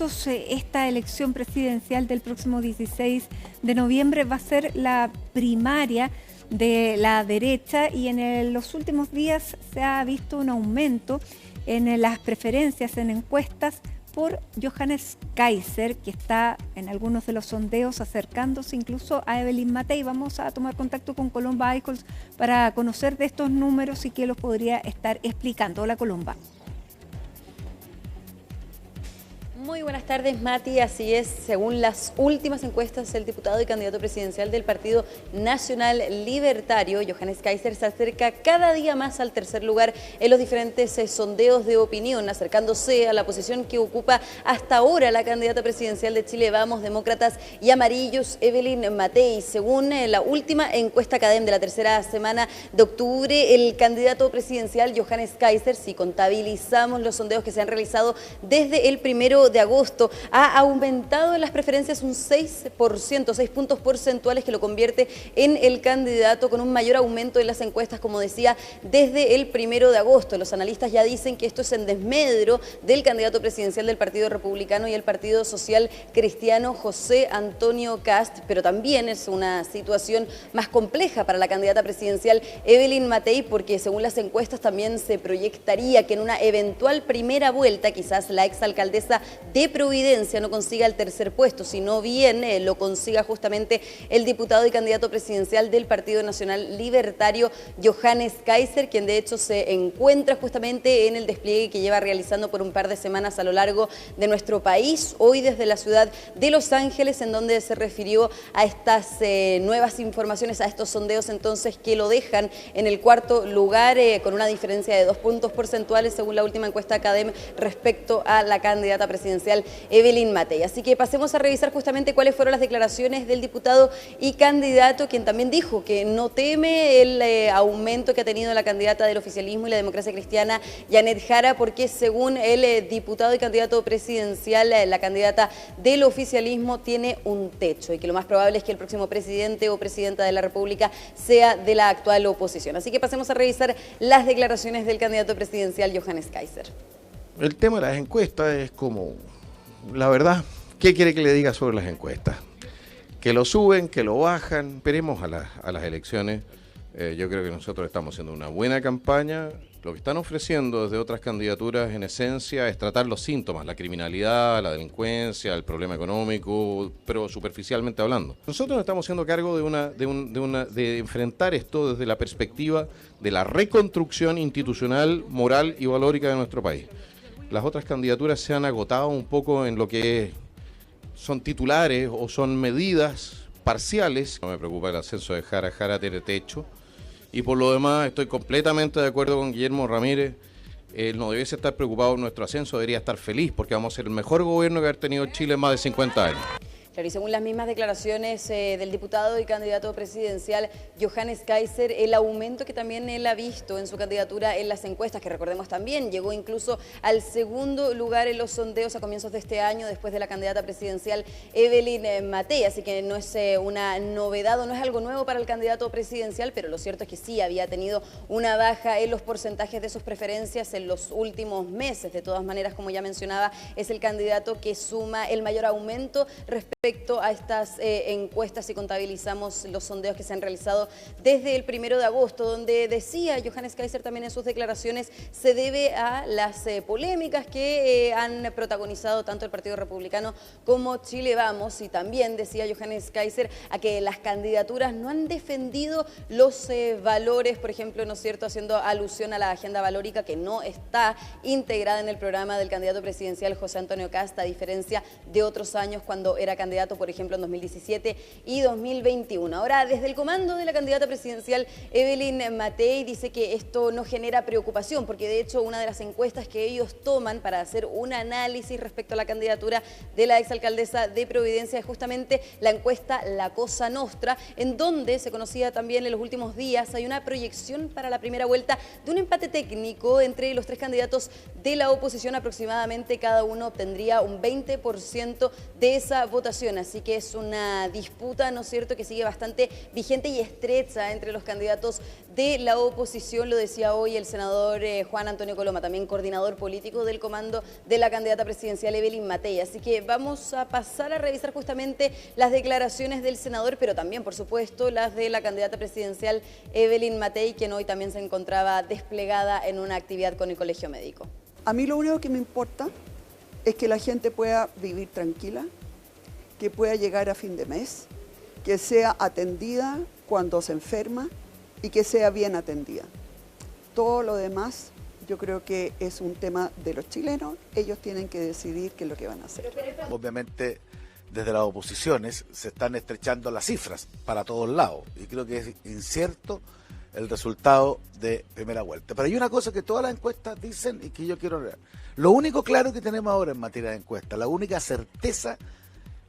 Esta elección presidencial del próximo 16 de noviembre va a ser la primaria de la derecha y en los últimos días se ha visto un aumento en las preferencias en encuestas por Johannes Kaiser, que está en algunos de los sondeos acercándose incluso a Evelyn Matei. Vamos a tomar contacto con Colomba Eichholz para conocer de estos números y qué los podría estar explicando. Hola, Colomba. Muy buenas tardes, Mati. Así es, según las últimas encuestas, el diputado y candidato presidencial del Partido Nacional Libertario, Johannes Kaiser, se acerca cada día más al tercer lugar en los diferentes sondeos de opinión, acercándose a la posición que ocupa hasta ahora la candidata presidencial de Chile Vamos, Demócratas y Amarillos, Evelyn Matei. Según la última encuesta CADEM de la tercera semana de octubre, el candidato presidencial Johannes Kaiser, si contabilizamos los sondeos que se han realizado desde el 1 de agosto, ha aumentado en las preferencias un 6%, 6 puntos porcentuales, que lo convierte en el candidato con un mayor aumento en las encuestas, como decía, desde el 1 de agosto. Los analistas ya dicen que esto es en desmedro del candidato presidencial del Partido Republicano y el Partido Social Cristiano, José Antonio Kast, pero también es una situación más compleja para la candidata presidencial Evelyn Matei, porque según las encuestas también se proyectaría que en una eventual primera vuelta quizás la exalcaldesa de Providencia no consiga el tercer puesto, sino bien lo consiga justamente el diputado y candidato presidencial del Partido Nacional Libertario, Johannes Kaiser, quien de hecho se encuentra justamente en el despliegue que lleva realizando por un par de semanas a lo largo de nuestro país, hoy desde la ciudad de Los Ángeles, en donde se refirió a estas nuevas informaciones, a estos sondeos entonces que lo dejan en el cuarto lugar con una diferencia de 2 puntos porcentuales según la última encuesta CADEM respecto a la candidata presidencial Evelyn Matei. Así que pasemos a revisar justamente cuáles fueron las declaraciones del diputado y candidato, quien también dijo que no teme el aumento que ha tenido la candidata del oficialismo y la democracia cristiana, Yanet Jara, porque según el diputado y candidato presidencial, la candidata del oficialismo tiene un techo y que lo más probable es que el próximo presidente o presidenta de la República sea de la actual oposición. Así que pasemos a revisar las declaraciones del candidato presidencial Johannes Kaiser. El tema de las encuestas es como, la verdad, ¿qué quiere que le diga sobre las encuestas? Que lo suben, que lo bajan, esperemos a las elecciones. Yo creo que nosotros estamos haciendo una buena campaña. Lo que están ofreciendo desde otras candidaturas, en esencia, es tratar los síntomas, la criminalidad, la delincuencia, el problema económico, pero superficialmente hablando. Nosotros nos estamos haciendo cargo de enfrentar esto desde la perspectiva de la reconstrucción institucional, moral y valórica de nuestro país. Las otras candidaturas se han agotado un poco en lo que son titulares o son medidas parciales. No me preocupa el ascenso de Jara. Jara tiene techo. Y por lo demás estoy completamente de acuerdo con Guillermo Ramírez. Él no debiese estar preocupado por nuestro ascenso, debería estar feliz porque vamos a ser el mejor gobierno que ha tenido Chile en más de 50 años. Claro, y según las mismas declaraciones del diputado y candidato presidencial Johannes Kaiser, el aumento que también él ha visto en su candidatura en las encuestas, que recordemos también llegó incluso al segundo lugar en los sondeos a comienzos de este año después de la candidata presidencial Evelyn Matei, así que no es una novedad o no es algo nuevo para el candidato presidencial, pero lo cierto es que sí había tenido una baja en los porcentajes de sus preferencias en los últimos meses. De todas maneras, como ya mencionaba, es el candidato que suma el mayor aumento respecto a estas encuestas si contabilizamos los sondeos que se han realizado desde el 1 de agosto, donde decía Johannes Kaiser también en sus declaraciones se debe a las polémicas que han protagonizado tanto el Partido Republicano como Chile Vamos, y también decía Johannes Kaiser a que las candidaturas no han defendido los valores, por ejemplo, ¿no es cierto?, haciendo alusión a la agenda valórica que no está integrada en el programa del candidato presidencial José Antonio Kast, a diferencia de otros años cuando era candidato, por ejemplo, en 2017 y 2021. Ahora, desde el comando de la candidata presidencial Evelyn Matei dice que esto no genera preocupación, porque de hecho una de las encuestas que ellos toman para hacer un análisis respecto a la candidatura de la exalcaldesa de Providencia es justamente la encuesta La Cosa Nostra, en donde se conocía también en los últimos días hay una proyección para la primera vuelta de un empate técnico entre los tres candidatos de la oposición. Aproximadamente cada uno obtendría un 20% de esa votación gobernación, así que es una disputa, ¿no es cierto?, que sigue bastante vigente y estrecha entre los candidatos de la oposición, lo decía hoy el senador Juan Antonio Coloma, también coordinador político del comando de la candidata presidencial Evelyn Matei. Así que vamos a pasar a revisar justamente las declaraciones del senador, pero también, por supuesto, las de la candidata presidencial Evelyn Matei, quien hoy también se encontraba desplegada en una actividad con el Colegio Médico. A mí lo único que me importa es que la gente pueda vivir tranquila, que pueda llegar a fin de mes, que sea atendida cuando se enferma y que sea bien atendida. Todo lo demás yo creo que es un tema de los chilenos, ellos tienen que decidir qué es lo que van a hacer. Obviamente desde las oposiciones se están estrechando las cifras para todos lados y creo que es incierto el resultado de primera vuelta. Pero hay una cosa que todas las encuestas dicen y que yo quiero ver. Lo único claro que tenemos ahora en materia de encuestas, la única certeza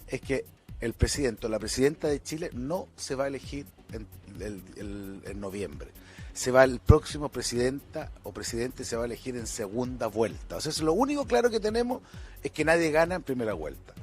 es que el presidente o la presidenta de Chile no se va a elegir en noviembre. El próximo presidenta o presidente se va a elegir en segunda vuelta. O sea, lo único claro que tenemos es que nadie gana en primera vuelta.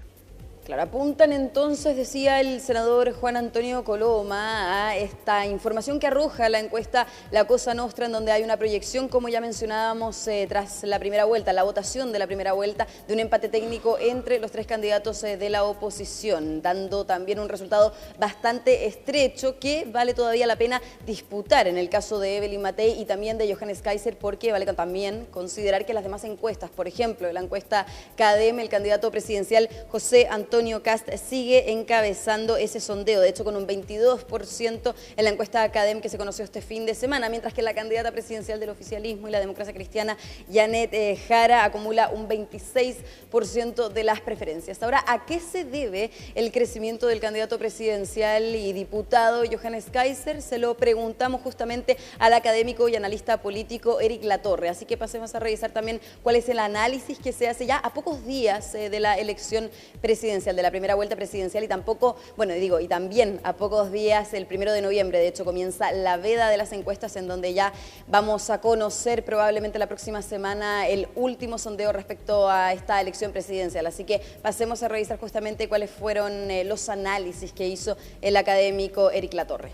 Claro, apuntan entonces, decía el senador Juan Antonio Coloma, a esta información que arroja la encuesta La Cosa Nostra, en donde hay una proyección, como ya mencionábamos, tras la primera vuelta, la votación de la primera vuelta, de un empate técnico entre los tres candidatos de la oposición, dando también un resultado bastante estrecho que vale todavía la pena disputar en el caso de Evelyn Matei y también de Johannes Kaiser, porque vale también considerar que las demás encuestas, por ejemplo, la encuesta CADEM, el candidato presidencial José Antonio Kast sigue encabezando ese sondeo, de hecho con un 22% en la encuesta CADEM que se conoció este fin de semana, mientras que la candidata presidencial del oficialismo y la democracia cristiana, Janet Jara, acumula un 26% de las preferencias. Ahora, ¿a qué se debe el crecimiento del candidato presidencial y diputado Johannes Kaiser? Se lo preguntamos justamente al académico y analista político Eric Latorre, así que pasemos a revisar también cuál es el análisis que se hace ya a pocos días de la elección presidencial, de la primera vuelta presidencial y también a pocos días, el 1 de noviembre, de hecho, comienza la veda de las encuestas en donde ya vamos a conocer probablemente la próxima semana el último sondeo respecto a esta elección presidencial. Así que pasemos a revisar justamente cuáles fueron los análisis que hizo el académico Eric Latorre.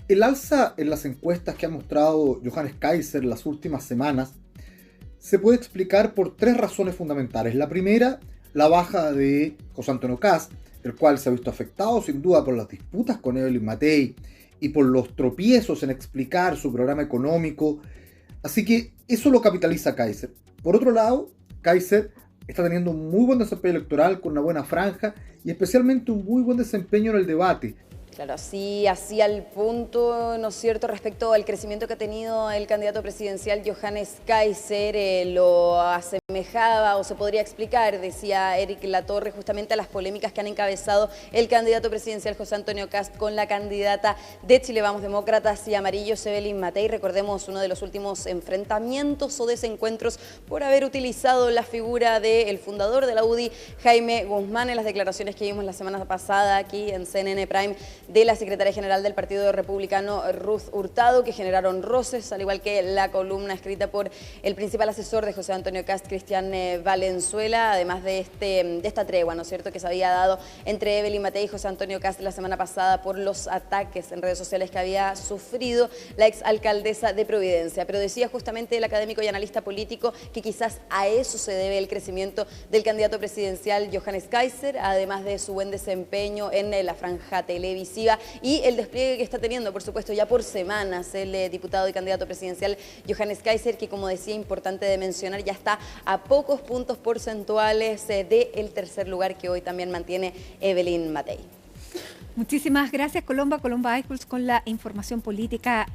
El alza en las encuestas que ha mostrado Johannes Kaiser las últimas semanas se puede explicar por tres razones fundamentales. La primera, la baja de José Antonio Kast, el cual se ha visto afectado sin duda por las disputas con Evelyn Matei y por los tropiezos en explicar su programa económico. Así que eso lo capitaliza Kaiser. Por otro lado, Kaiser está teniendo un muy buen desempeño electoral con una buena franja y especialmente un muy buen desempeño en el debate. Claro, así al punto, ¿no es cierto?, respecto al crecimiento que ha tenido el candidato presidencial Johannes Kaiser, lo asemejaba o se podría explicar, decía Eric Latorre, justamente a las polémicas que han encabezado el candidato presidencial José Antonio Kast con la candidata de Chile Vamos Demócratas y Amarillos, Evelyn Matei. Recordemos uno de los últimos enfrentamientos o desencuentros por haber utilizado la figura del fundador de la UDI, Jaime Guzmán, en las declaraciones que vimos la semana pasada aquí en CNN Prime de la secretaria general del Partido Republicano, Ruth Hurtado, que generaron roces, al igual que la columna escrita por el principal asesor de José Antonio Kast, Cristian Valenzuela, además de esta tregua, ¿no es cierto?, que se había dado entre Evelyn Matei y José Antonio Kast la semana pasada por los ataques en redes sociales que había sufrido la exalcaldesa de Providencia. Pero decía justamente el académico y analista político que quizás a eso se debe el crecimiento del candidato presidencial Johannes Kaiser, además de su buen desempeño en la franja televisiva y el despliegue que está teniendo, por supuesto, ya por semanas el diputado y candidato presidencial Johannes Kaiser, que, como decía, importante de mencionar, ya está a pocos puntos porcentuales del tercer lugar que hoy también mantiene Evelyn Matei. Muchísimas gracias, Colomba Eichholz, con la información política.